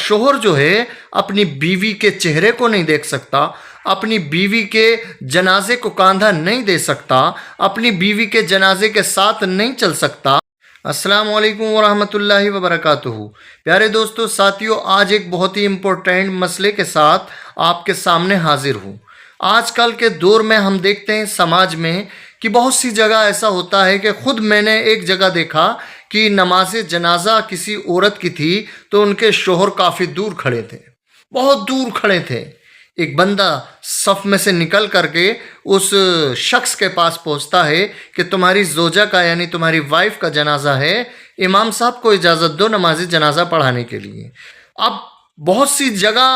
شوہر جو ہے اپنی بیوی کے چہرے کو نہیں دیکھ سکتا، اپنی بیوی کے جنازے کو کاندھا نہیں دے سکتا، اپنی بیوی کے جنازے کے ساتھ نہیں چل سکتا۔ السلام علیکم ورحمۃ اللہ وبرکاتہ۔ پیارے دوستو، ساتھیو، آج ایک بہت ہی امپورٹنٹ مسئلے کے ساتھ آپ کے سامنے حاضر ہوں۔ آج کل کے دور میں ہم دیکھتے ہیں سماج میں کہ بہت سی جگہ ایسا ہوتا ہے کہ خود میں نے ایک جگہ دیکھا کہ نماز جنازہ کسی عورت کی تھی تو ان کے شوہر کافی دور کھڑے تھے، بہت دور کھڑے تھے۔ ایک بندہ صف میں سے نکل کر کے اس شخص کے پاس پہنچتا ہے کہ تمہاری زوجہ کا یعنی تمہاری وائف کا جنازہ ہے، امام صاحب کو اجازت دو نماز جنازہ پڑھانے کے لیے۔ اب بہت سی جگہ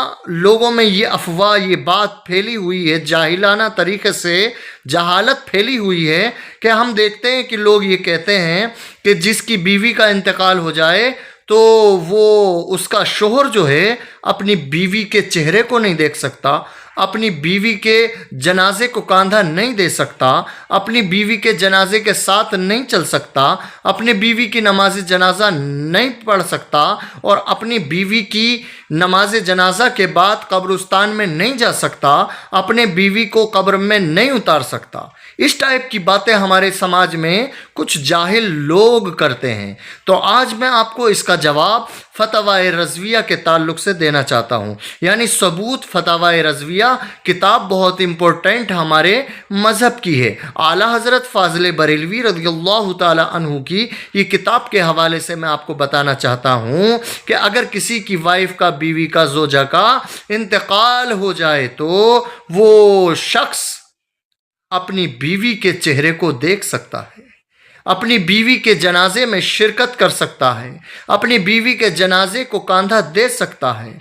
لوگوں میں یہ افواہ، یہ بات پھیلی ہوئی ہے، جاہلانہ طریقے سے جہالت پھیلی ہوئی ہے کہ ہم دیکھتے ہیں کہ لوگ یہ کہتے ہیں کہ جس کی بیوی کا انتقال ہو جائے تو وہ اس کا شوہر جو ہے اپنی بیوی کے چہرے کو نہیں دیکھ سکتا، اپنی بیوی کے جنازے کو کاندھا نہیں دے سکتا، اپنی بیوی کے جنازے کے ساتھ نہیں چل سکتا، اپنی بیوی کی نماز جنازہ نہیں پڑھ سکتا، اور اپنی بیوی کی نماز جنازہ کے بعد قبرستان میں نہیں جا سکتا، اپنے بیوی کو قبر میں نہیں اتار سکتا۔ اس ٹائپ کی باتیں ہمارے سماج میں کچھ جاہل لوگ کرتے ہیں۔ تو آج میں آپ کو اس کا جواب فتاوی رضویہ کے تعلق سے دینا چاہتا ہوں، یعنی ثبوت فتاوی رضویہ کتاب بہت امپورٹنٹ ہمارے مذہب کی ہے۔ اعلیٰ حضرت فاضل بریلوی رضی اللہ تعالی عنہ کی یہ کتاب کے حوالے سے میں آپ کو بتانا چاہتا ہوں کہ اگر کسی کی وائف کا، بیوی کا، زوجہ کا انتقال ہو جائے تو وہ شخص اپنی بیوی کے چہرے کو دیکھ سکتا ہے، اپنی بیوی کے جنازے میں شرکت کر سکتا ہے، اپنی بیوی کے جنازے کو کاندھا دے سکتا ہے،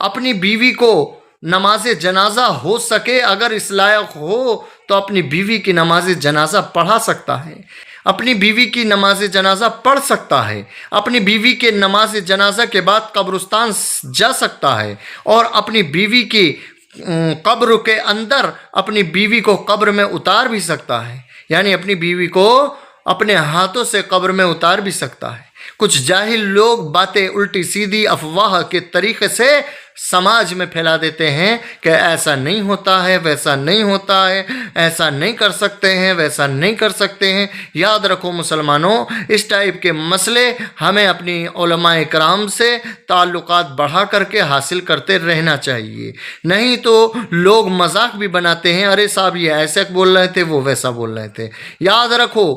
اپنی بیوی کو نماز جنازہ ہو سکے اگر اس لائق ہو تو اپنی بیوی کی نماز جنازہ پڑھا سکتا ہے، اپنی بیوی کی نماز جنازہ پڑھ سکتا ہے، اپنی بیوی کے نماز جنازہ کے بعد قبرستان جا سکتا ہے، اور اپنی بیوی کی قبر کے اندر اپنی بیوی کو قبر میں اتار بھی سکتا ہے، یعنی اپنی بیوی کو اپنے ہاتھوں سے قبر میں اتار بھی سکتا ہے۔ کچھ جاہل لوگ باتیں الٹی سیدھی افواہ کے طریقے سے سماج میں پھیلا دیتے ہیں کہ ایسا نہیں ہوتا ہے، ویسا نہیں ہوتا ہے، ایسا نہیں کر سکتے ہیں، ویسا نہیں کر سکتے ہیں۔ یاد رکھو مسلمانوں، اس ٹائپ کے مسئلے ہمیں اپنی علماء کرام سے تعلقات بڑھا کر کے حاصل کرتے رہنا چاہیے، نہیں تو لوگ مذاق بھی بناتے ہیں، ارے صاحب یہ ایسے بول رہے تھے، وہ ویسا بول رہے تھے۔ یاد رکھو